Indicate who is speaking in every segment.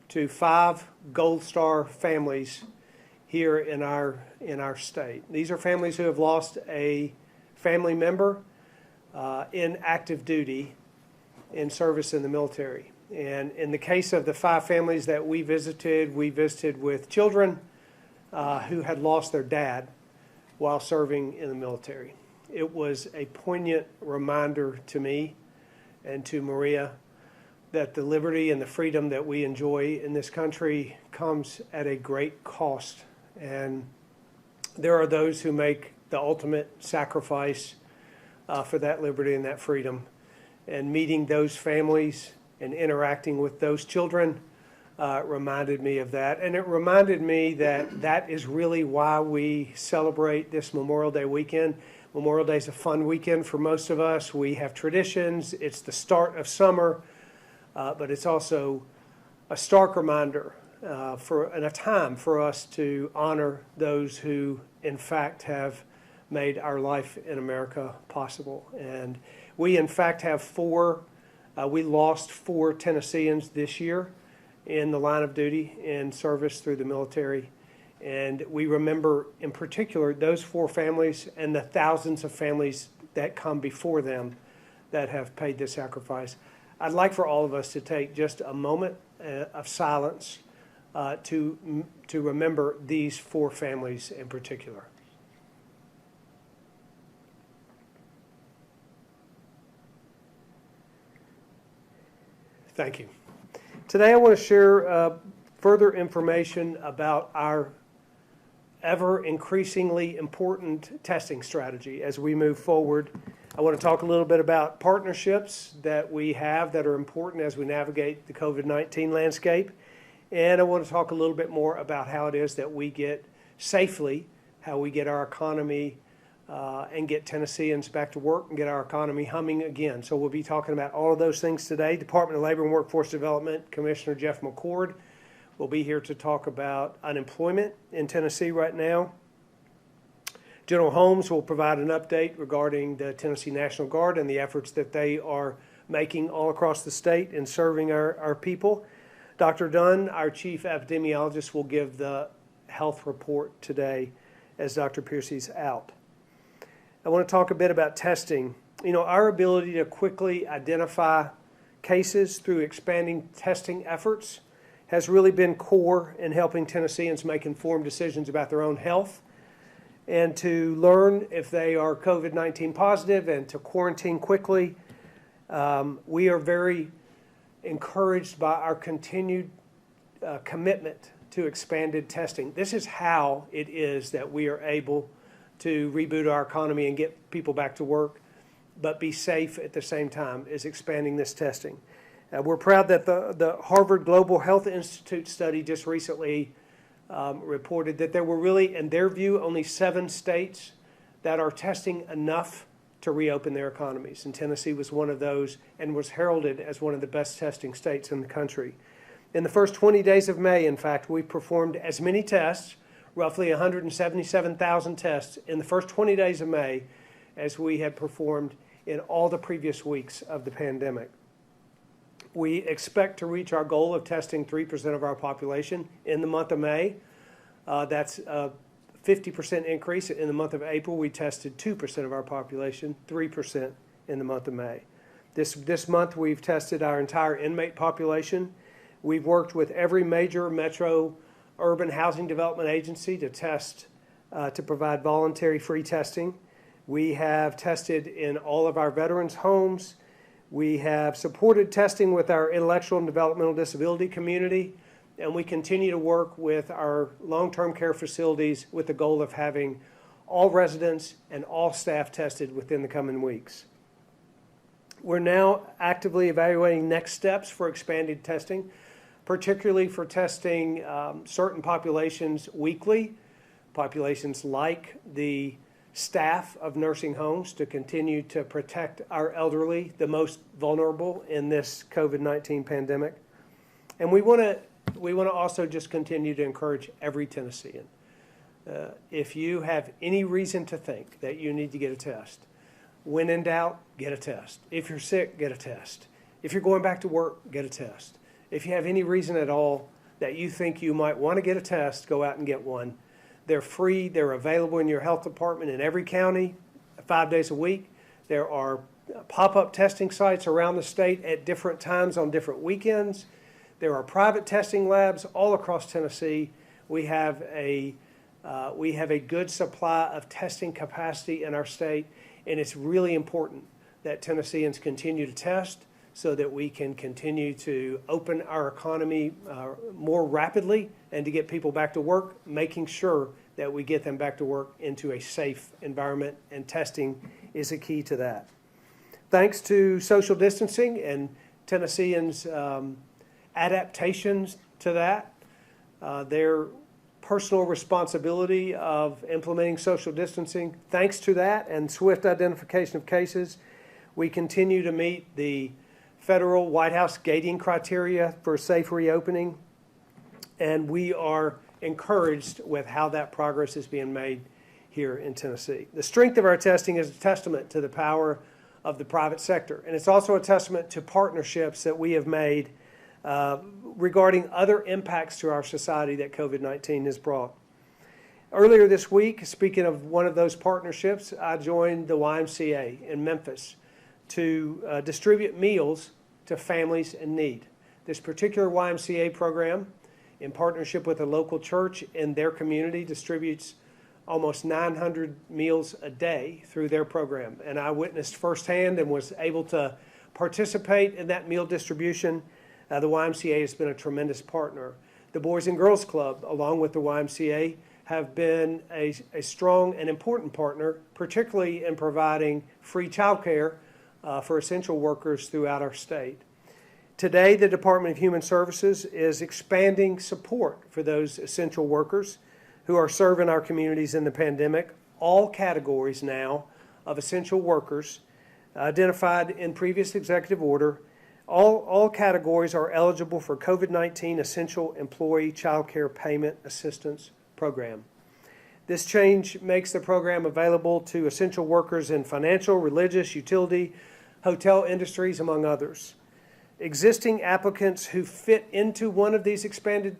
Speaker 1: to 5 Gold Star families here in our state. These are families who have lost a family member in active duty in service in the military. And in the case of the 5 families that we visited with children who had lost their dad while serving in the military. It was a poignant reminder to me and to Maria that the liberty and the freedom that we enjoy in this country comes at a great cost. And there are those who make the ultimate sacrifice for that liberty and that freedom. And meeting those families and interacting with those children reminded me of that. And it reminded me that that is really why we celebrate this Memorial Day weekend. Memorial Day is a fun weekend for most of us. We have traditions. It's the start of summer, but it's also a stark reminder and a time for us to honor those who, in fact, have made our life in America possible. And we, in fact, have we lost 4 Tennesseans this year in the line of duty in service through the military. And we remember, in particular, those 4 families and the thousands of families that come before them that have paid this sacrifice. I'd like for all of us to take just a moment of silence to remember these 4 families in particular. Thank you. Today I want to share further information about our ever increasingly important testing strategy as we move forward. I want to talk a little bit about partnerships that we have that are important as we navigate the COVID-19 landscape. And I want to talk a little bit more about how it is that we get safely, how we get our economy and get Tennesseans back to work and get our economy humming again. So we'll be talking about all of those things today. Department of Labor and Workforce Development Commissioner Jeff McCord will be here to talk about unemployment in Tennessee right now. General Holmes will provide an update regarding the Tennessee National Guard and the efforts that they are making all across the state in serving our people. Dr. Dunn, our chief epidemiologist, will give the health report today as Dr. Piercy's out. I want to talk a bit about testing. You know, our ability to quickly identify cases through expanding testing efforts has really been core in helping Tennesseans make informed decisions about their own health and to learn if they are COVID-19 positive and to quarantine quickly. We are very encouraged by our continued commitment to expanded testing. This is how it is that we are able to reboot our economy and get people back to work, but be safe at the same time, is expanding this testing. We're proud that the Harvard Global Health Institute study just recently reported that there were really, in their view, only 7 states that are testing enough to reopen their economies. And Tennessee was one of those and was heralded as one of the best testing states in the country. In the first 20 days of May, in fact, we performed as many tests, roughly 177,000 tests in the first 20 days of May as we had performed in all the previous weeks of the pandemic. We expect to reach our goal of testing 3% of our population in the month of May. That's a 50% increase. In the month of April, we tested 2% of our population, 3% in the month of May. This month, we've tested our entire inmate population. We've worked with every major metro urban housing development agency to test, to provide voluntary free testing. We have tested in all of our veterans' homes. We have supported testing with our intellectual and developmental disability community, and we continue to work with our long-term care facilities with the goal of having all residents and all staff tested within the coming weeks. We're now actively evaluating next steps for expanded testing, particularly for testing certain populations weekly, populations like the staff of nursing homes to continue to protect our elderly, the most vulnerable in this COVID-19 pandemic. And we want to also just continue to encourage every Tennessean. If you have any reason to think that you need to get a test, when in doubt, get a test. If you're sick, get a test. If you're going back to work, get a test. If you have any reason at all, that you think you might want to get a test, go out and get one. They're free. They're available in your health department in every county 5 days a week. There are pop-up testing sites around the state at different times on different weekends. There are private testing labs all across Tennessee. We have a good supply of testing capacity in our state, and it's really important that Tennesseans continue to test so that we can continue to open our economy more rapidly and to get people back to work, making sure that we get them back to work into a safe environment, and testing is a key to that. Thanks to social distancing and Tennesseans' adaptations to that, their personal responsibility of implementing social distancing, thanks to that and swift identification of cases, we continue to meet the federal White House gating criteria for safe reopening, and we are encouraged with how that progress is being made here in Tennessee. The strength of our testing is a testament to the power of the private sector, and it's also a testament to partnerships that we have made regarding other impacts to our society that COVID-19 has brought. Earlier this week, speaking of one of those partnerships, I joined the YMCA in Memphis to distribute meals to families in need. This particular YMCA program, in partnership with a local church in their community, distributes almost 900 meals a day through their program. And I witnessed firsthand and was able to participate in that meal distribution. The YMCA has been a tremendous partner. The Boys and Girls Club, along with the YMCA, have been a strong and important partner, particularly in providing free childcare for essential workers throughout our state. Today, the Department of Human Services is expanding support for those essential workers who are serving our communities in the pandemic. All categories now of essential workers identified in previous executive order, all categories are eligible for COVID-19 Essential Employee Child Care Payment Assistance Program. This change makes the program available to essential workers in financial, religious, utility, hotel industries, among others. Existing applicants who fit into one of these expanded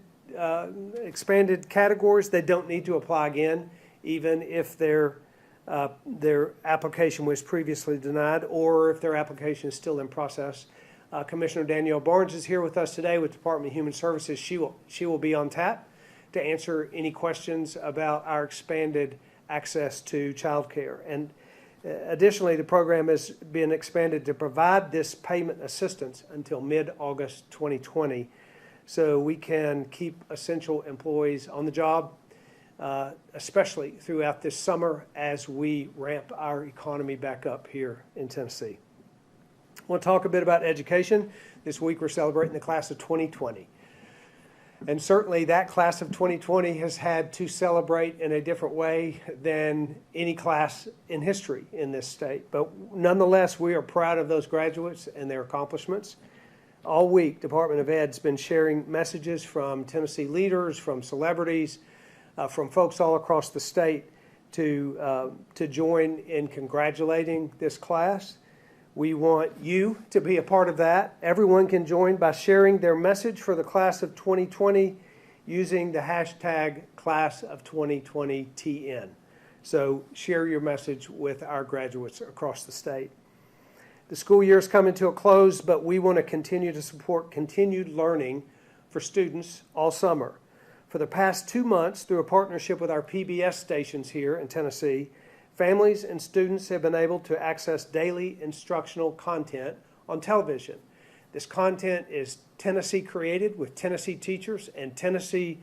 Speaker 1: categories, they don't need to apply again, even if their application was previously denied or if their application is still in process. Commissioner Danielle Barnes is here with us today with the Department of Human Services. She will be on tap to answer any questions about our expanded access to child care. And additionally, the program has been expanded to provide this payment assistance until mid-August 2020, so we can keep essential employees on the job, especially throughout this summer as we ramp our economy back up here in Tennessee. I want to talk a bit about education. This week we're celebrating the class of 2020. And certainly that class of 2020 has had to celebrate in a different way than any class in history in this state. But nonetheless, we are proud of those graduates and their accomplishments. All week, Department of Ed's been sharing messages from Tennessee leaders, from celebrities, from folks all across the state to join in congratulating this class. We want you to be a part of that. Everyone can join by sharing their message for the class of 2020 using the hashtag class of 2020TN. So share your message with our graduates across the state. The school year is coming to a close, but we want to continue to support continued learning for students all summer. For the past 2 months, through a partnership with our PBS stations here in Tennessee, families and students have been able to access daily instructional content on television. This content is Tennessee created with Tennessee teachers and Tennessee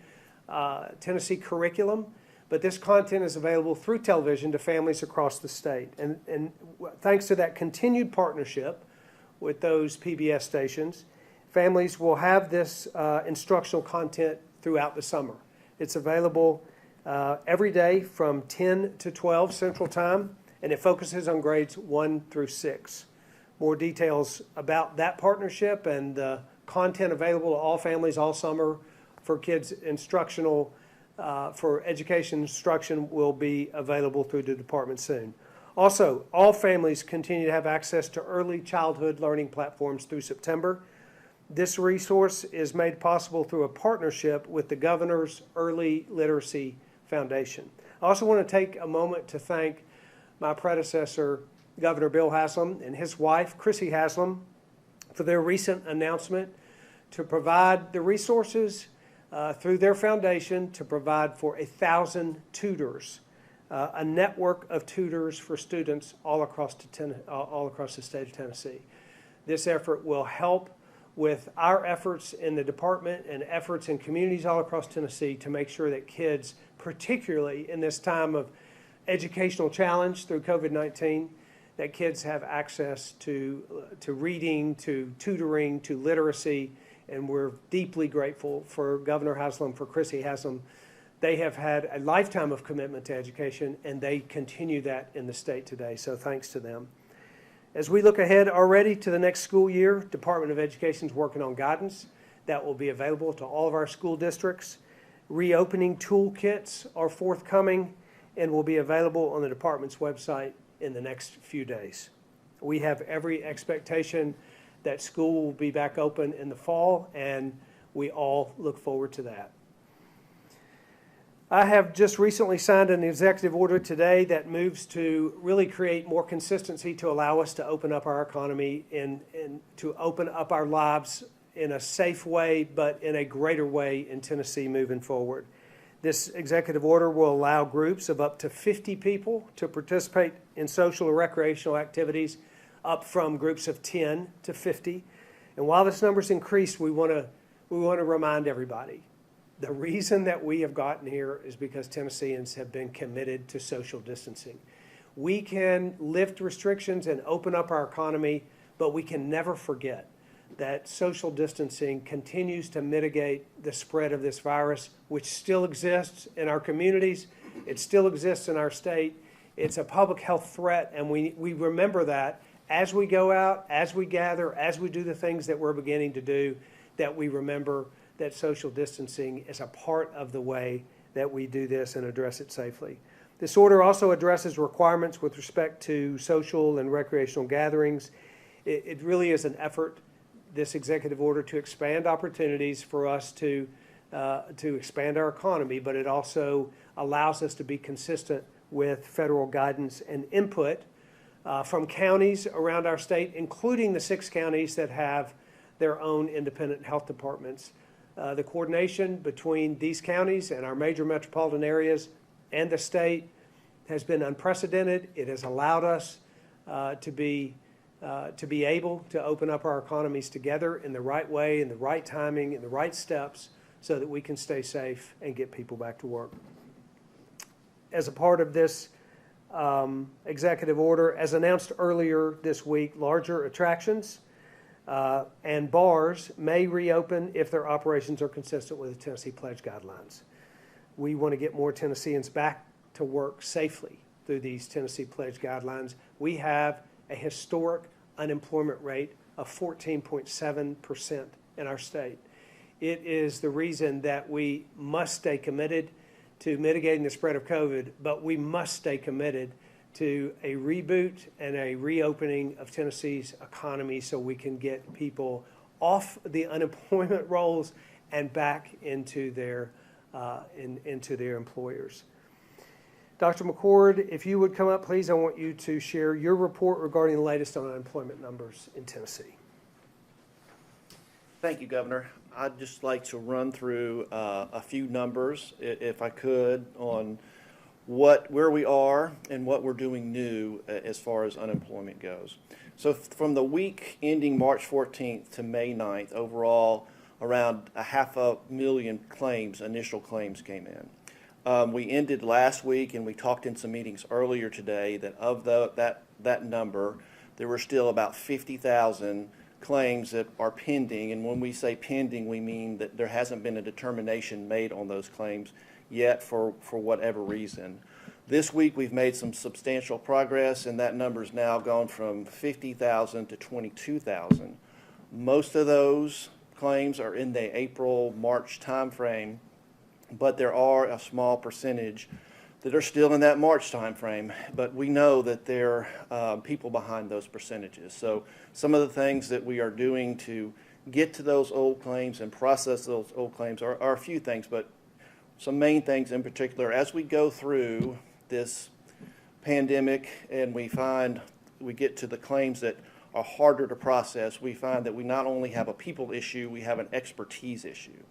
Speaker 1: curriculum, but this content is available through television to families across the state. And thanks to that continued partnership with those PBS stations, families will have this instructional content throughout the summer. It's available every day from 10 to 12 Central Time, and it focuses on grades 1 through 6. More details about that partnership and the content available to all families all summer for kids instructional, for education instruction will be available through the department soon. Also, all families continue to have access to early childhood learning platforms through September. This resource is made possible through a partnership with the Governor's Early Literacy Foundation. I also want to take a moment to thank my predecessor, Governor Bill Haslam, and his wife, Chrissy Haslam, for their recent announcement to provide the resources through their foundation to provide for 1,000 tutors, a network of tutors for students all across the state of Tennessee. This effort will help with our efforts in the department and efforts in communities all across Tennessee to make sure that kids, particularly in this time of educational challenge through COVID-19, that kids have access to reading, to tutoring, to literacy, and we're deeply grateful for Governor Haslam, for Chrissy Haslam. They have had a lifetime of commitment to education, and they continue that in the state today, so thanks to them. As we look ahead already to the next school year, Department of Education is working on guidance that will be available to all of our school districts. Reopening toolkits are forthcoming and will be available on the department's website in the next few days. We have every expectation that school will be back open in the fall, and we all look forward to that. I have just recently signed an executive order today that moves to really create more consistency to allow us to open up our economy and to open up our lives in a safe way, but in a greater way in Tennessee moving forward. This executive order will allow groups of up to 50 people to participate in social or recreational activities, up from groups of 10 to 50. And while this number's increased, we want to remind everybody, the reason that we have gotten here is because Tennesseans have been committed to social distancing. We can lift restrictions and open up our economy, but we can never forget that social distancing continues to mitigate the spread of this virus, which still exists in our communities. It still exists in our state. It's a public health threat, and we remember that as we go out, as we gather, as we do the things that we're beginning to do, that we remember that social distancing is a part of the way that we do this and address it safely. This order also addresses requirements with respect to social and recreational gatherings. It really is an effort, this executive order, to expand opportunities for us to expand our economy, but it also allows us to be consistent with federal guidance and input from counties around our state, including the 6 counties that have their own independent health departments. The coordination between these counties and our major metropolitan areas and the state has been unprecedented. It has allowed us to be able to open up our economies together in the right way, in the right timing, in the right steps, so that we can stay safe and get people back to work. As a part of this executive order, as announced earlier this week, larger attractions and bars may reopen if their operations are consistent with the Tennessee Pledge guidelines. We want to get more Tennesseans back to work safely through these Tennessee Pledge guidelines. We have a historic unemployment rate of 14.7% in our state. It is the reason that we must stay committed to mitigating the spread of COVID, but we must stay committed to a reboot and a reopening of Tennessee's economy so we can get people off the unemployment rolls and back into their employers. Dr. McCord, if you would come up, please, I want you to share your report regarding the latest on unemployment numbers in Tennessee.
Speaker 2: Thank you, Governor. I'd just like to run through a few numbers, if I could, on where we are and what we're doing new as far as unemployment goes. So from the week ending March 14th to May 9th, overall, around 500,000 claims, initial claims came in. We ended last week, and we talked in some meetings earlier today, that of that number, there were still about 50,000 claims that are pending. And when we say pending, we mean that there hasn't been a determination made on those claims yet for whatever reason. This week we've made some substantial progress, and that number's now gone from 50,000 to 22,000. Most of those claims are in the April-March timeframe, but there are a small percentage that are still in that March timeframe. But we know that there are people behind those percentages. So some of the things that we are doing to get to those old claims and process those old claims are a few things, but some main things in particular. As we go through this pandemic and we get to the claims that are harder to process, we find that we not only have a people issue, we have an expertise issue.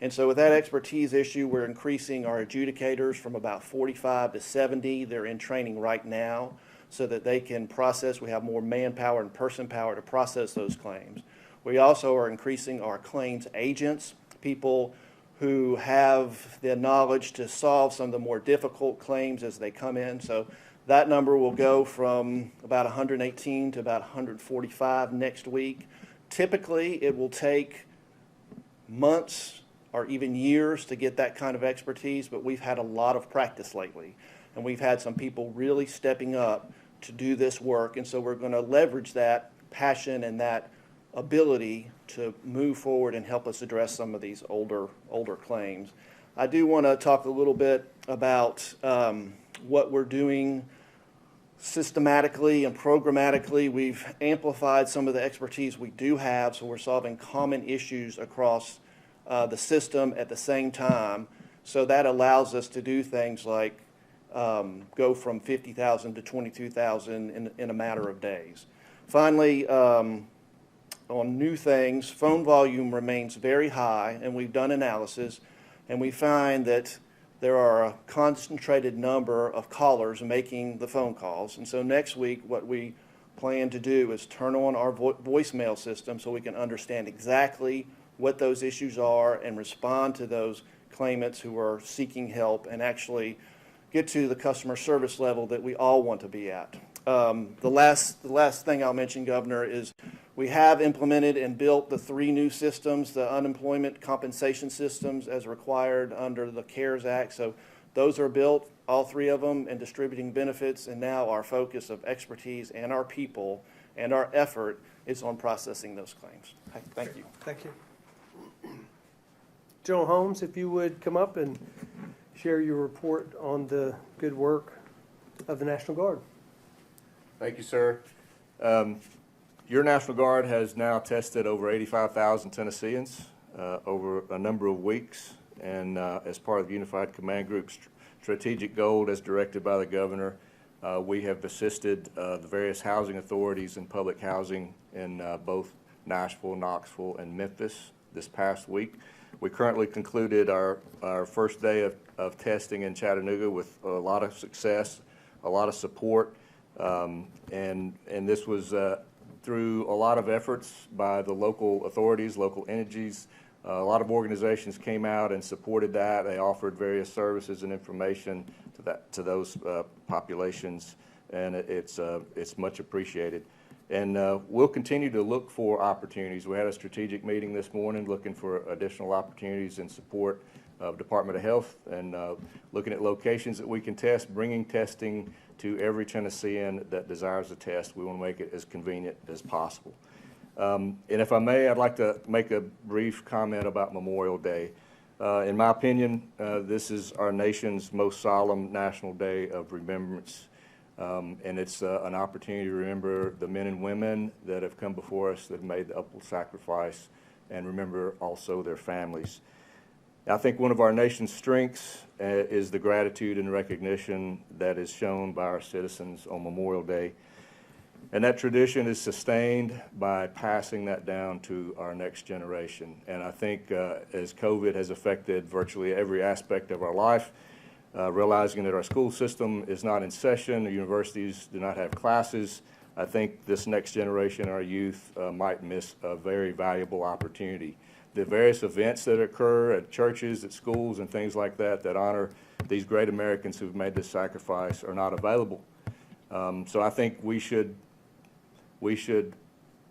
Speaker 2: And so with that expertise issue, we're increasing our adjudicators from about 45 to 70. They're in training right now so that they can process. We have more manpower and person power to process those claims. We also are increasing our claims agents, people who have the knowledge to solve some of the more difficult claims as they come in. So that number will go from about 118 to about 145 next week. Typically, it will take months or even years to get that kind of expertise, but we've had a lot of practice lately. And we've had some people really stepping up to do this work. And so we're going to leverage that passion and that ability to move forward and help us address some of these older claims. I do want to talk a little bit about what we're doing systematically and programmatically. We've amplified some of the expertise we do have, so we're solving common issues across the system at the same time. So that allows us to do things like go from 50,000 to 22,000 in a matter of days. Finally, on new things, phone volume remains very high, and we've done analysis, and we find that there are a concentrated number of callers making the phone calls. And so next week, what we plan to do is turn on our voicemail system so we can understand exactly what those issues are and respond to those claimants who are seeking help and actually get to the customer service level that we all want to be at. The last thing I'll mention, Governor, is we have implemented and built the 3 new systems, the unemployment compensation systems as required under the CARES Act. So those are built, all 3 of them, and distributing benefits. And now our focus of expertise and our people and our effort is on processing those claims. Thank you.
Speaker 1: Thank you. General Holmes, if you would come up and share your report on the good work of the National Guard.
Speaker 3: Thank you, sir. Your National Guard has now tested over 85,000 Tennesseans over a number of weeks, and as part of the Unified Command Group's strategic goal as directed by the Governor, we have assisted the various housing authorities and public housing in both Nashville, Knoxville, and Memphis this past week. We currently concluded our first day of testing in Chattanooga with a lot of success, a lot of support, and this was through a lot of efforts by the local authorities, local entities. A lot of organizations came out and supported that. They offered various services and information to those populations, and it's much appreciated. And we'll continue to look for opportunities. We had a strategic meeting this morning looking for additional opportunities in support of Department of Health and looking at locations that we can test, bringing testing to every Tennessean that desires a test. We want to make it as convenient as possible. And if I may, I'd like to make a brief comment about Memorial Day. In my opinion, this is our nation's most solemn national day of remembrance. And it's an opportunity to remember the men and women that have come before us that have made the upward sacrifice, and remember also their families. I think one of our nation's strengths is the gratitude and recognition that is shown by our citizens on Memorial Day. And that tradition is sustained by passing that down to our next generation. And I think as COVID has affected virtually every aspect of our life, realizing that our school system is not in session, the universities do not have classes, I think this next generation, our youth, might miss a very valuable opportunity. The various events that occur at churches, at schools, and things like that that honor these great Americans who've made this sacrifice are not available. So I think we should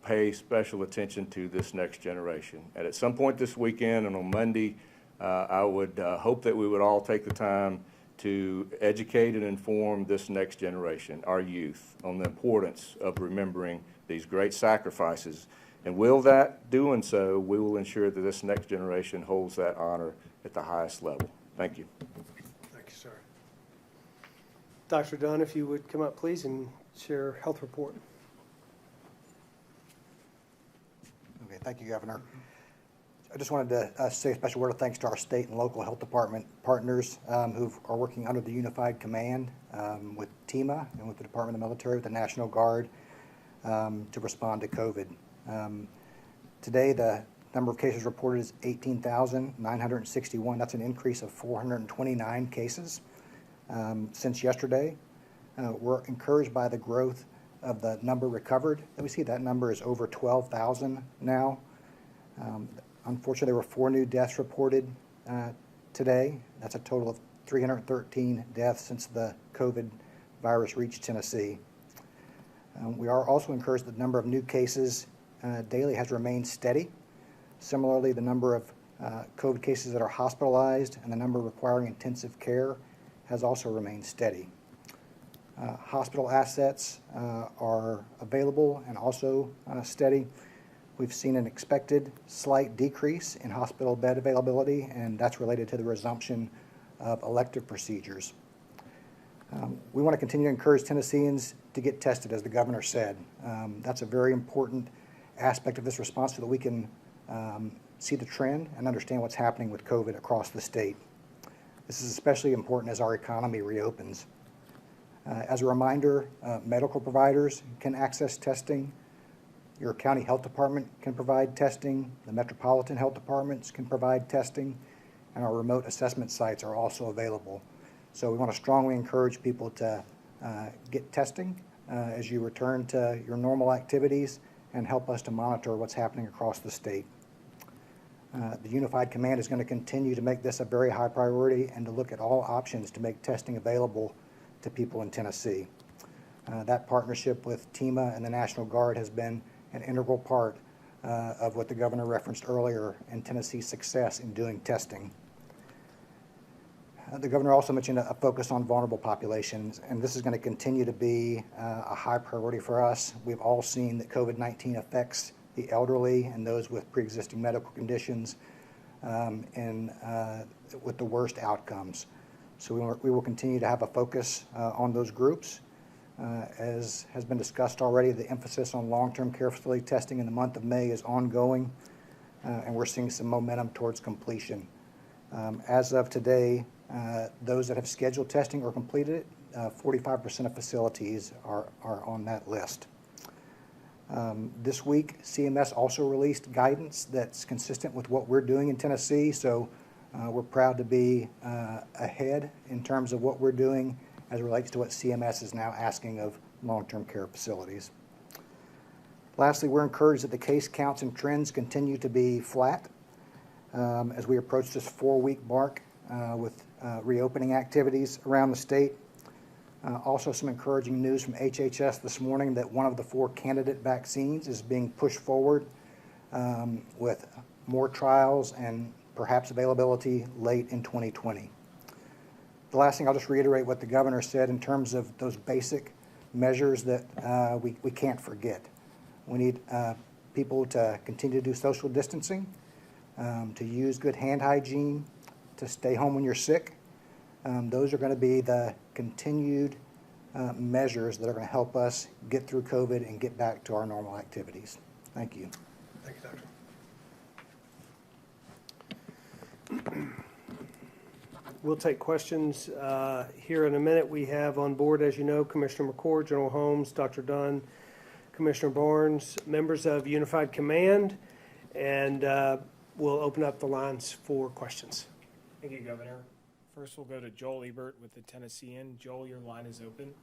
Speaker 3: pay special attention to this next generation. And at some point this weekend and on Monday, I would hope that we would all take the time to educate and inform this next generation, our youth, on the importance of remembering these great sacrifices. And doing so, we will ensure that this next generation holds that honor at the highest level. Thank you.
Speaker 1: Thank you, sir. Dr. Dunn, if you would come up, please, and share health report.
Speaker 4: Okay, Thank you, Governor. I just wanted to say a special word of thanks to our state and local health department partners who are working under the Unified Command with TEMA and with the Department of the Military, with the National Guard to respond to COVID. Today, the number of cases reported is 18,961. That's an increase of 429 cases since yesterday. We're encouraged by the growth of the number recovered that we see. That number is over 12,000 now. Unfortunately, there were 4 new deaths reported today. That's a total of 313 deaths since the COVID virus reached Tennessee. We are also encouraged that the number of new cases daily has remained steady. Similarly, the number of COVID cases that are hospitalized and the number requiring intensive care has also remained steady. Hospital assets are available and also steady. We've seen an expected slight decrease in hospital bed availability, and that's related to the resumption of elective procedures. We want to continue to encourage Tennesseans to get tested, as the governor said. That's a very important aspect of this response so that we can see the trend and understand what's happening with COVID across the state. This is especially important as our economy reopens. As a reminder, medical providers can access testing. Your county health department can provide testing. The metropolitan health departments can provide testing. And our remote assessment sites are also available. So we want to strongly encourage people to get testing as you return to your normal activities and help us to monitor what's happening across the state. The Unified Command is going to continue to make this a very high priority and to look at all options to make testing available to people in Tennessee. That partnership with TEMA and the National Guard has been an integral part of what the governor referenced earlier in Tennessee's success in doing testing. The governor also mentioned a focus on vulnerable populations, and this is going to continue to be a high priority for us. We've all seen that COVID-19 affects the elderly and those with pre-existing medical conditions with the worst outcomes. So we will continue to have a focus on those groups. As has been discussed already, the emphasis on long-term care facility testing in the month of May is ongoing, and we're seeing some momentum towards completion. As of today, those that have scheduled testing or completed it, 45% of facilities are on that list. This week, CMS also released guidance that's consistent with what we're doing in Tennessee, so we're proud to be ahead in terms of what we're doing as it relates to what CMS is now asking of long-term care facilities. Lastly, we're encouraged that the case counts and trends continue to be flat as we approach this 4-week mark with reopening activities around the state. Also some encouraging news from HHS this morning that one of the 4 candidate vaccines is being pushed forward with more trials and perhaps availability late in 2020. The last thing, I'll just reiterate what the governor said in terms of those basic measures that we can't forget. We need people to continue to do social distancing, to use good hand hygiene, to stay home when you're sick. Those are going to be the continued measures that are going to help us get through COVID and get back to our normal activities. Thank you.
Speaker 1: Thank you, Doctor. We'll take questions here in a minute. We have on board, as you know, Commissioner McCord, General Holmes, Dr. Dunn, Commissioner Barnes, members of Unified Command, and we'll open up the lines for questions.
Speaker 5: Thank you, Governor. First, we'll go to Joel Ebert with the Tennessean. Joel, your line is open.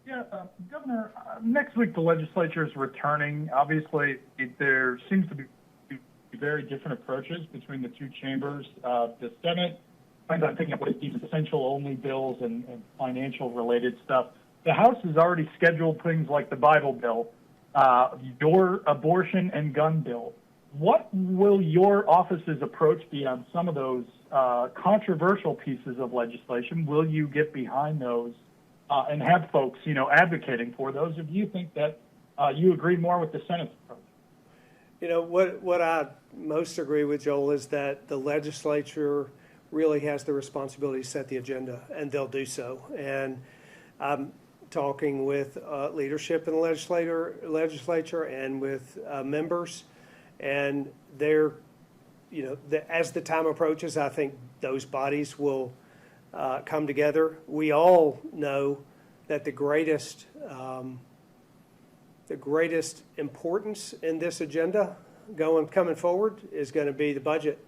Speaker 6: Yeah, Governor, next week the legislature is returning. Obviously, there seems to be very different approaches between the 2 chambers. The Senate plans on picking up what these essential-only bills and financial-related stuff. The House has already scheduled things like the Bible bill, your abortion and gun bill. What will your office's approach be on some of those controversial pieces of legislation? Will you get behind those and have folks, advocating for those? Or do you think that you agree more with the Senate's approach?
Speaker 1: What I most agree with, Joel, is that the legislature really has the responsibility to set the agenda, and they'll do so. And I'm talking with leadership in the legislature and with members And as the time approaches, I think those bodies will come together. We all know that the greatest importance in this agenda coming forward is going to be the budget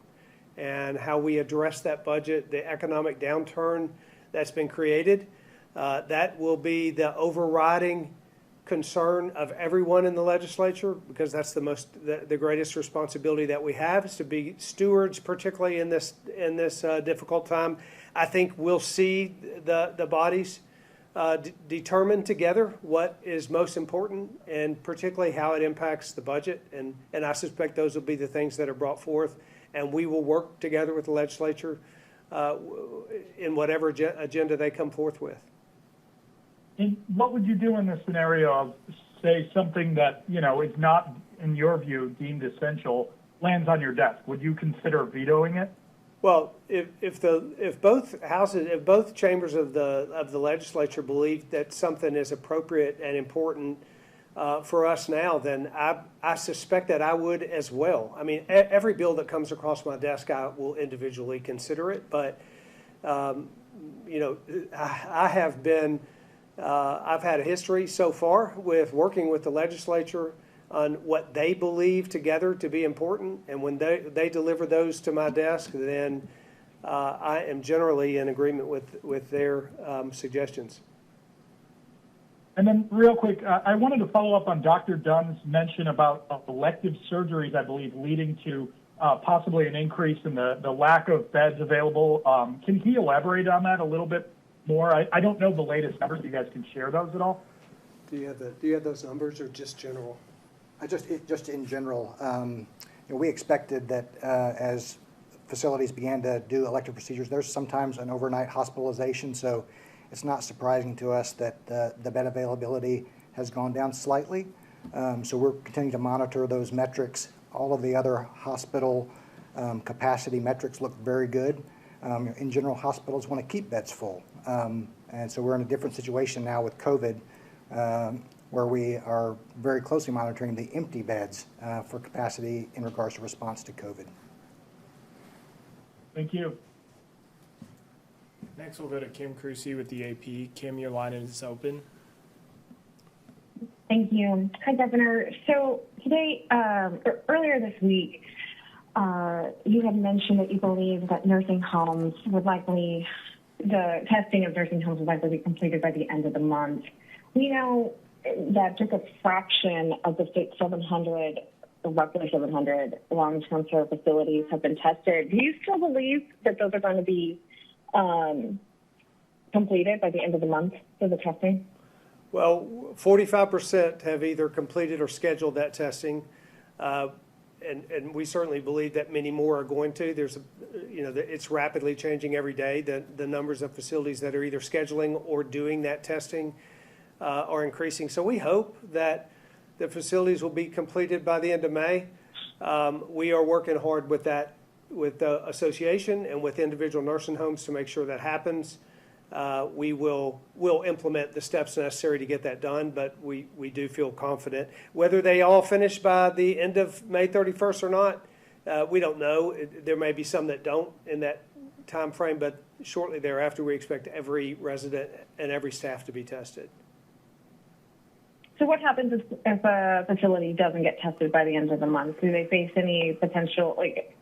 Speaker 1: and how we address that budget, the economic downturn that's been created. That will be the overriding concern of everyone in the legislature, because that's the greatest responsibility that we have, is to be stewards, particularly in this difficult time. I think we'll see the bodies determine together what is most important, and particularly how it impacts the budget. And I suspect those will be the things that are brought forth, and we will work together with the legislature in whatever agenda they come forth with.
Speaker 6: And what would you do in the scenario of, say, something that, is not, in your view, deemed essential, lands on your desk? Would you consider vetoing it?
Speaker 1: Well, if both chambers of the legislature believe that something is appropriate and important for us now, then I suspect that I would as well. I mean, every bill that comes across my desk, I will individually consider it. But I've had a history so far with working with the legislature on what they believe together to be important, and when they deliver those to my desk, then I am generally in agreement with their suggestions.
Speaker 6: And then real quick, I wanted to follow up on Dr. Dunn's mention about elective surgeries, I believe, leading to possibly an increase in the lack of beds available. Can he elaborate on that a little bit more? I don't know the latest numbers. You guys can share those at all?
Speaker 1: Do you have those numbers, or just general?
Speaker 4: Just in general, we expected that as facilities began to do elective procedures, there's sometimes an overnight hospitalization, so it's not surprising to us that the bed availability has gone down slightly. So we're continuing to monitor those metrics. All of the other hospital capacity metrics look very good. In general, hospitals want to keep beds full. And so we're in a different situation now with COVID, where we are very closely monitoring the empty beds for capacity in regards to response to COVID.
Speaker 6: Thank you.
Speaker 5: Next, we'll go to Kim Crucy with the AP. Kim, your line is open.
Speaker 7: Thank you. Hi, Governor. So today, earlier this week, you had mentioned that you believe that nursing homes the testing of nursing homes would likely be completed by the end of the month. We know that just a fraction of the state's 700, roughly 700 long-term care facilities have been tested. Do you still believe that those are going to be completed by the end of the month for the testing?
Speaker 1: Well, 45% have either completed or scheduled that testing, and we certainly believe that many more are going to. It's rapidly changing every day. The numbers of facilities that are either scheduling or doing that testing are increasing. So we hope that the facilities will be completed by the end of May. We are working hard with the association and with individual nursing homes to make sure that happens. We'll implement the steps necessary to get that done, but we do feel confident. Whether they all finish by the end of May 31st or not, we don't know. There may be some that don't in that time frame, but shortly thereafter, we expect every resident and every staff to be tested.
Speaker 7: So what happens if a facility doesn't get tested by the end of the month? Do they face any potential,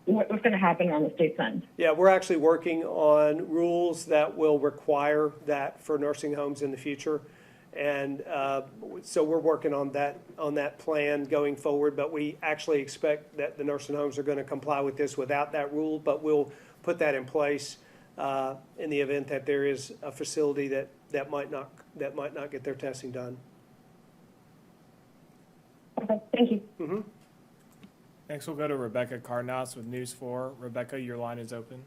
Speaker 7: what's going to happen on the state's end? Yeah,
Speaker 1: we're actually working on rules that will require that for nursing homes in the future. And so we're working on that plan going forward, but we actually expect that the nursing homes are going to comply with this without that rule, but we'll put that in place in the event that there is a facility that might not get their testing done.
Speaker 7: Okay, thank you.
Speaker 1: Mm-hmm.
Speaker 5: Next, we'll go to Rebecca Carnas with News 4. Rebecca, your line is open.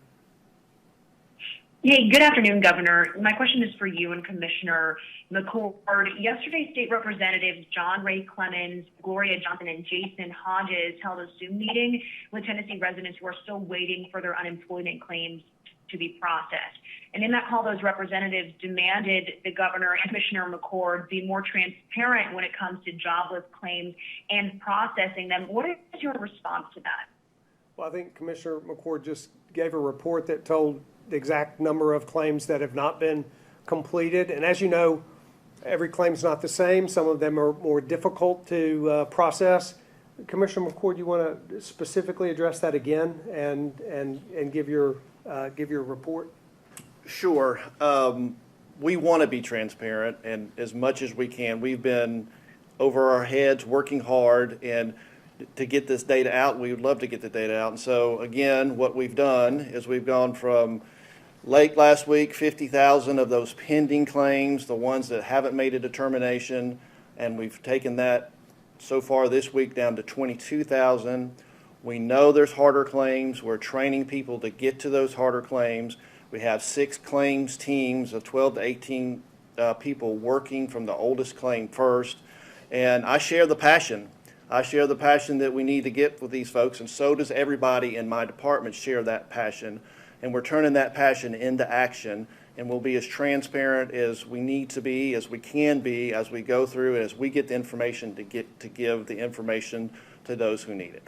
Speaker 8: Hey, good afternoon, Governor. My question is for you and Commissioner McCord. Yesterday, State Representatives John Ray Clemens, Gloria Johnson, and Jason Hodges held a Zoom meeting with Tennessee residents who are still waiting for their unemployment claims to be processed. And in that call, those representatives demanded the governor and Commissioner McCord be more transparent when it comes to jobless claims and processing them. What is your response to that?
Speaker 1: Well, I think Commissioner McCord just gave a report that told the exact number of claims that have not been completed. And as you know, every claim is not the same. Some of them are more difficult to process. Commissioner McCord, you want to specifically address that again and give your report?
Speaker 2: Sure. We want to be transparent, and as much as we can. We've been over our heads working hard and to get this data out. We would love to get the data out. And so, again, what we've done is we've gone from late last week, 50,000 of those pending claims, the ones that haven't made a determination, and we've taken that so far this week down to 22,000. We know there's harder claims. We're training people to get to those harder claims. We have 6 claims teams of 12 to 18 people working from the oldest claim first. And I share the passion. I share the passion that we need to get with these folks, and so does everybody in my department share that passion. And we're turning that passion into action, and we'll be as transparent as we need to be, as we can be, as we go through, and as we get the information to give the information to those who need it.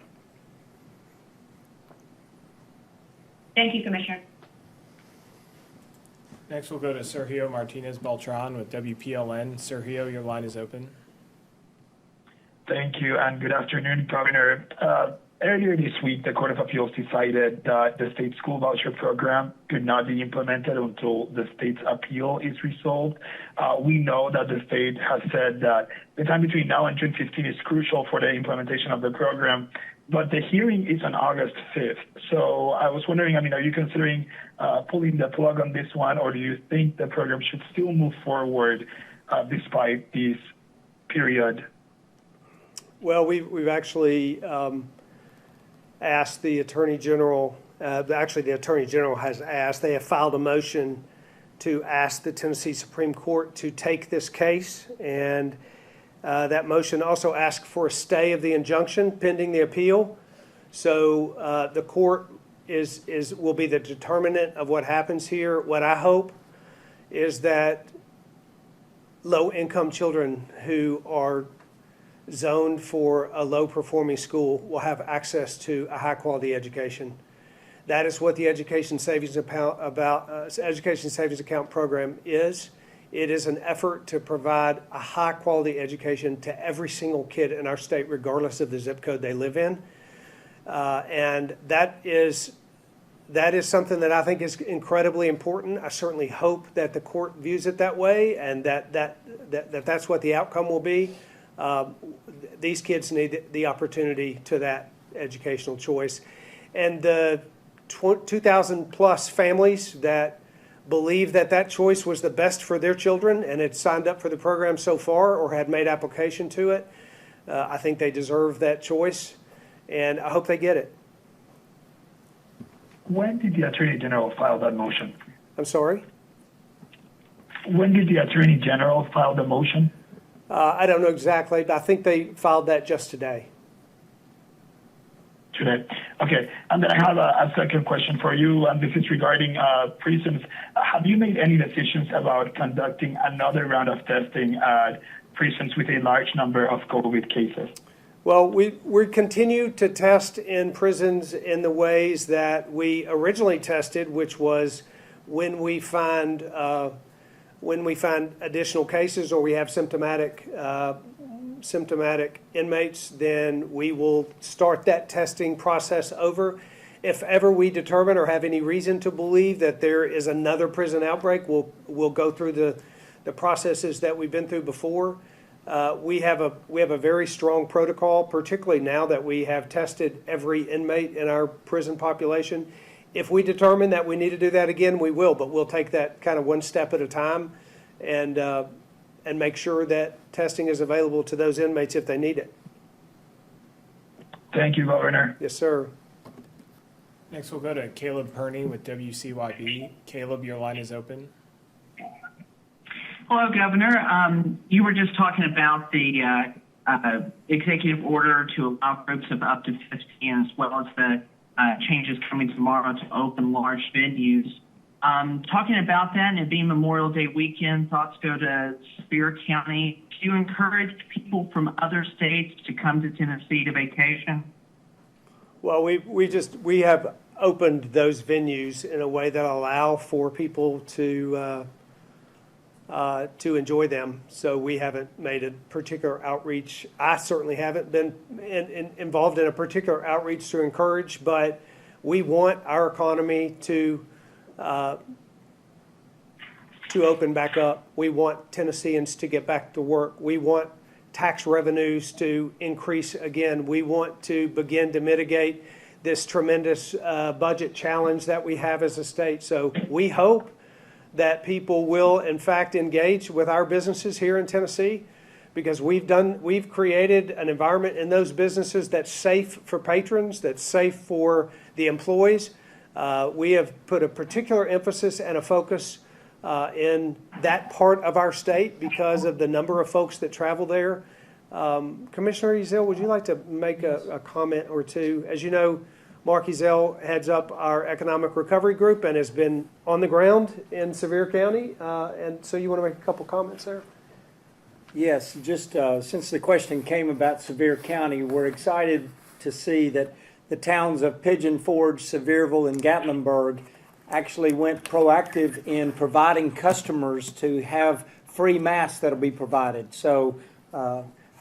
Speaker 8: Thank you, Commissioner.
Speaker 5: Next, we'll go to Sergio Martinez Beltran with WPLN. Sergio, your line is open.
Speaker 9: Thank you, and good afternoon, Governor. Earlier this week, the Court of Appeals decided that the state school voucher program could not be implemented until the state's appeal is resolved. We know that the state has said that the time between now and June 15 is crucial for the implementation of the program, but the hearing is on August 5th. So I was wondering, are you considering pulling the plug on this one, or do you think the program should still move forward despite this period?
Speaker 1: Well, we've actually asked the Attorney General, actually the Attorney General has asked, they have filed a motion to ask the Tennessee Supreme Court to take this case, and that motion also asked for a stay of the injunction pending the appeal. So the court will be the determinant of what happens here. What I hope is that low-income children who are zoned for a low-performing school will have access to a high-quality education. That is what the Education Savings Account program is. It is an effort to provide a high-quality education to every single kid in our state, regardless of the zip code they live in. And that is something that I think is incredibly important. I certainly hope that the court views it that way, and that's what the outcome will be. These kids need the opportunity to that educational choice. And the 2,000 plus families that believe that choice was the best for their children and had signed up for the program so far or had made application to it, I think they deserve that choice, and I hope they get it.
Speaker 9: When did the Attorney General file that motion?
Speaker 1: I'm sorry?
Speaker 9: When did the Attorney General file the motion?
Speaker 1: I don't know exactly, but I think they filed that just today.
Speaker 9: Today. Okay. And then I have a second question for you, and this is regarding prisons. Have you made any decisions about conducting another round of testing at prisons with a large number of COVID cases? Well,
Speaker 1: we continue to test in prisons in the ways that we originally tested, which was when we find additional cases or we have symptomatic inmates, then we will start that testing process over. If ever we determine or have any reason to believe that there is another prison outbreak, we'll go through the processes that we've been through before. We have a very strong protocol, particularly now that we have tested every inmate in our prison population. If we determine that we need to do that again, we will, but we'll take that kind of one step at a time and make sure that testing is available to those inmates if they need it.
Speaker 9: Thank you, Governor.
Speaker 1: Yes, sir.
Speaker 5: Next, we'll go to Caleb Perney with WCYB. Caleb, your line is open.
Speaker 10: Hello, Governor. You were just talking about the executive order to allow groups of up to 15, as well as the changes coming tomorrow to open large venues. Talking about that and it being Memorial Day weekend, thoughts go to Sevier County. Do you encourage people from other states to come to Tennessee to vacation?
Speaker 1: Well, we have opened those venues in a way that allow for people to enjoy them. So we haven't made a particular outreach. I certainly haven't been involved in a particular outreach to encourage, but we want our economy to open back up. We want Tennesseans to get back to work. We want tax revenues to increase again. We want to begin to mitigate this tremendous budget challenge that we have as a state. So we hope that people will, in fact, engage with our businesses here in Tennessee, because we've created an environment in those businesses that's safe for patrons, that's safe for the employees. We have put a particular emphasis and a focus in that part of our state because of the number of folks that travel there. Commissioner Ezell, would you like to make a comment or two? As you know, Mark Ezell heads up our economic recovery group and has been on the ground in Sevier County. And so you want to make a couple comments there?
Speaker 11: Yes, just since the question came about Sevier County, we're excited to see that the towns of Pigeon Forge, Sevierville, and Gatlinburg actually went proactive in providing customers to have free masks that will be provided. So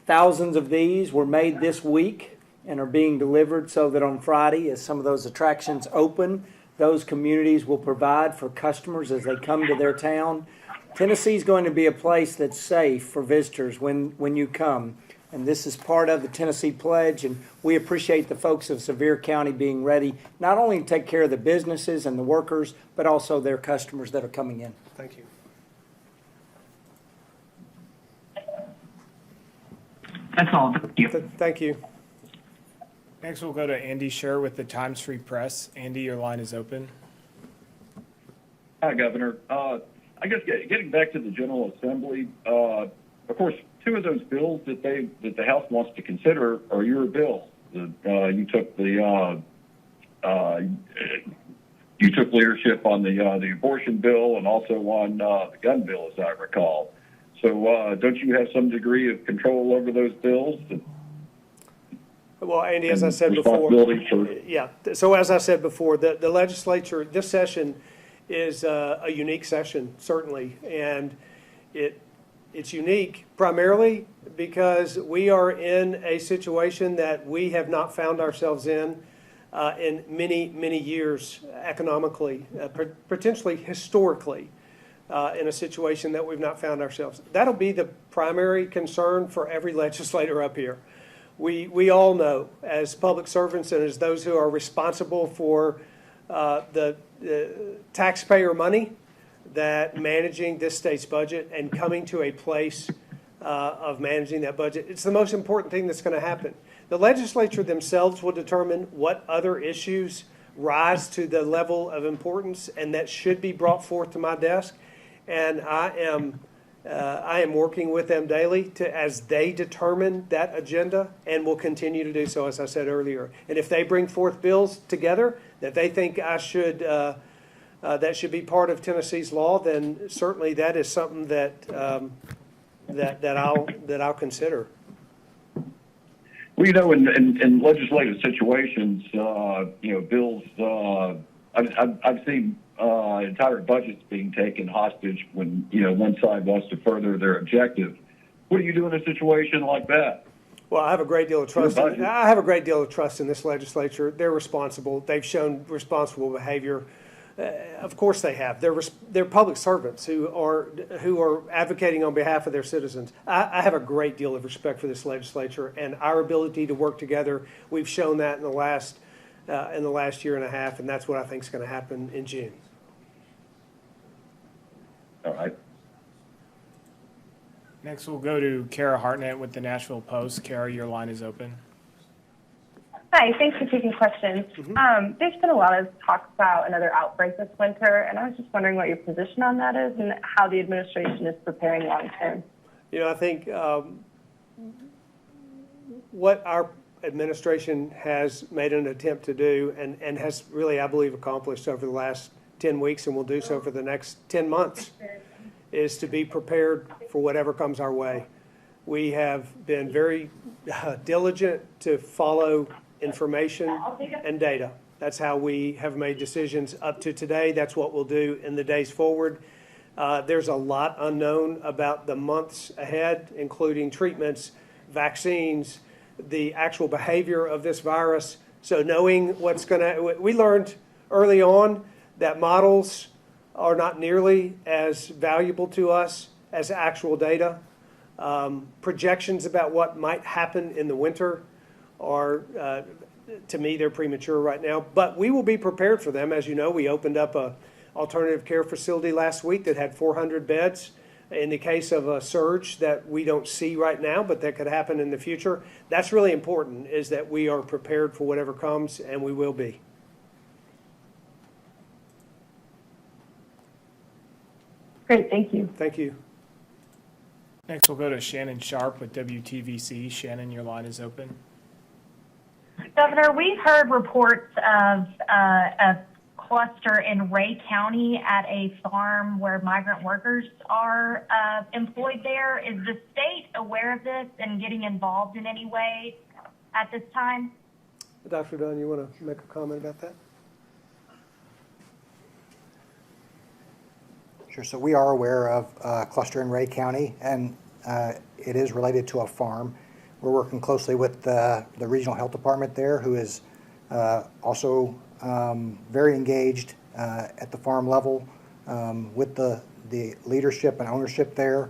Speaker 11: thousands of these were made this week and are being delivered so that on Friday, as some of those attractions open, those communities will provide for customers as they come to their town. Tennessee is going to be a place that's safe for visitors when you come. And this is part of the Tennessee Pledge, and we appreciate the folks of Sevier County being ready not only to take care of the businesses and the workers, but also their customers that are coming in.
Speaker 1: Thank you.
Speaker 10: That's all. Thank you.
Speaker 1: Thank you.
Speaker 5: Next, we'll go to Andy Scher with the Times Free Press. Andy, your line is open.
Speaker 12: Hi, Governor. I guess getting back to the General Assembly, of course, two of those bills that the House wants to consider are your bills. You took leadership on the abortion bill and also on the gun bill, as I recall. So don't you have some degree of control over those bills?
Speaker 1: Well, Andy, as I said before, yeah. So as I said before, the legislature, this session is a unique session, certainly, and it's unique primarily because we are in a situation that we have not found ourselves in many, many years economically, potentially historically, in a situation that we've not found ourselves. That'll be the primary concern for every legislator up here. We all know, as public servants and as those who are responsible for the taxpayer money, that managing this state's budget and coming to a place of managing that budget, it's the most important thing that's going to happen. The legislature themselves will determine what other issues rise to the level of importance and that should be brought forth to my desk. And I am working with them daily as they determine that agenda, and will continue to do so, as I said earlier. And if they bring forth bills together that they think I should that should be part of Tennessee's law, then certainly that is something that I'll consider.
Speaker 12: Well, you know, in legislative situations, bills. I've seen entire budgets being taken hostage when one side wants to further their objective. What do you do in a situation like that?
Speaker 1: Well, I have a great deal of trust. I have a great deal of trust in this legislature. They're responsible. They've shown responsible behavior. Of course, they have. They're public servants who are advocating on behalf of their citizens. I have a great deal of respect for this legislature and our ability to work together. We've shown that in the last year and a half, and that's what I think is going to happen in June.
Speaker 12: All right.
Speaker 5: Next, we'll go to Kara Hartnett with the Nashville Post. Kara, your line is open.
Speaker 13: Hi, thanks for taking questions. There's been a lot of talk about another outbreak this winter, and I was just wondering what your position on that is and how the administration is preparing long term.
Speaker 1: I think what our administration has made an attempt to do and has really, I believe, accomplished over the last 10 weeks, and we'll do so for the next 10 months, is to be prepared for whatever comes our way. We have been very diligent to follow information and data. That's how we have made decisions up to today. That's what we'll do in the days forward. There's a lot unknown about the months ahead, including treatments, vaccines, the actual behavior of this virus. So knowing what's going to, we learned early on that models are not nearly as valuable to us as actual data. Projections about what might happen in the winter are, to me, they're premature right now. But we will be prepared for them. As you know, we opened up a alternative care facility last week that had 400 beds. In the case of a surge that we don't see right now, but that could happen in the future, that's really important, is that we are prepared for whatever comes, and we will be.
Speaker 13: Great, thank you.
Speaker 1: Thank you.
Speaker 5: Next, we'll go to Shannon Sharp with WTVC. Shannon, your line is open.
Speaker 14: Governor, we've heard reports of a cluster in Ray County at a farm where migrant workers are employed there. Is the state aware of this and getting involved in any way at this time?
Speaker 1: Dr. Dunn, you want to make a comment about that?
Speaker 4: Sure. So we are aware of a cluster in Ray County, and it is related to a farm. We're working closely with the regional health department there, who is also very engaged at the farm level with the leadership and ownership there.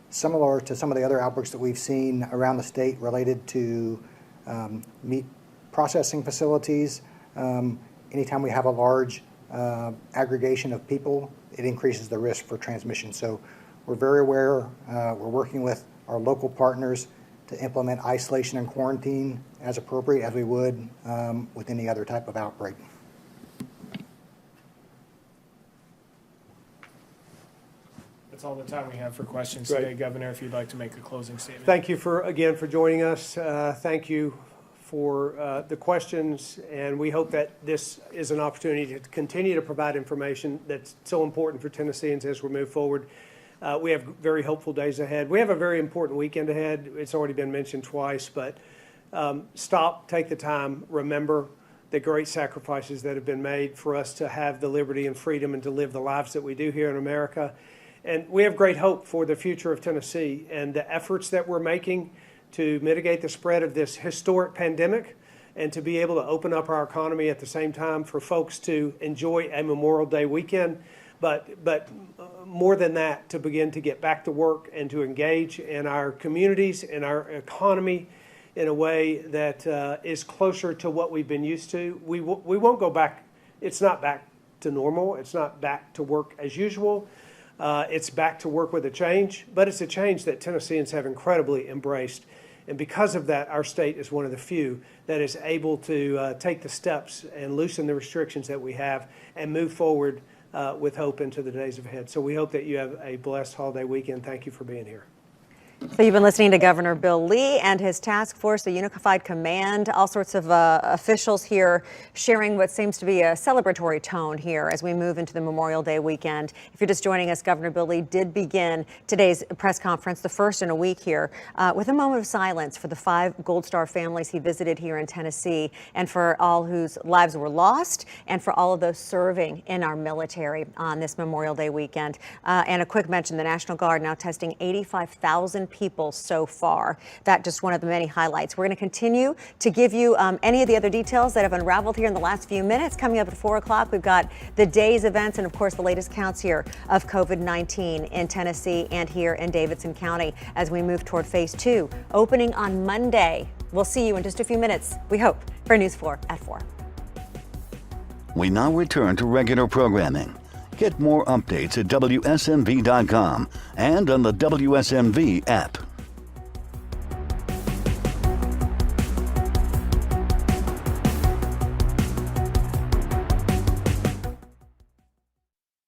Speaker 4: Similar to some of the other outbreaks that we've seen around the state related to meat processing facilities, anytime we have a large aggregation of people, it increases the risk for transmission. So we're very aware. We're working with our local partners to implement isolation and quarantine as appropriate as we would with any other type of outbreak.
Speaker 5: That's all the time we have for questions
Speaker 1: Great.
Speaker 5: today. Governor, if you'd like to make a closing statement.
Speaker 1: Thank you again for joining us. Thank you for the questions, and we hope that this is an opportunity to continue to provide information that's so important for Tennesseans as we move forward. We have very hopeful days ahead. We have a very important weekend ahead. It's already been mentioned twice, but stop, take the time, remember the great sacrifices that have been made for us to have the liberty and freedom and to live the lives that we do here in America. And we have great hope for the future of Tennessee and the efforts that we're making to mitigate the spread of this historic pandemic and to be able to open up our economy at the same time for folks to enjoy a Memorial Day weekend. But more than that, to begin to get back to work and to engage in our communities and our economy in a way that is closer to what we've been used to. We won't go back. It's not back to normal. It's not back to work as usual. It's back to work with a change, but it's a change that Tennesseans have incredibly embraced. And because of that, our state is one of the few that is able to take the steps and loosen the restrictions that we have and move forward with hope into the days ahead. So we hope that you have a blessed holiday weekend. Thank you for being here.
Speaker 15: So you've been listening to Governor Bill Lee and his task force, the Unified Command, all sorts of officials here sharing what seems to be a celebratory tone here as we move into the Memorial Day weekend. If you're just joining us, Governor Bill Lee did begin today's press conference, the first in a week here, with a moment of silence for the 5 Gold Star families he visited here in Tennessee and for all whose lives were lost and for all of those serving in our military on this Memorial Day weekend. And a quick mention, the National Guard now testing 85,000 people so far. That just one of the many highlights. We're going to continue to give you any of the other details that have unraveled here in the last few minutes. Coming up at 4 o'clock, we've got the day's events and, of course, the latest counts here of COVID-19 in Tennessee and here in Davidson County as we move toward phase 2, opening on Monday. We'll see you in just a few minutes, we hope, for News 4 at 4.
Speaker 16: We now return to regular programming. Get more updates at WSMV.com and on the WSMV app.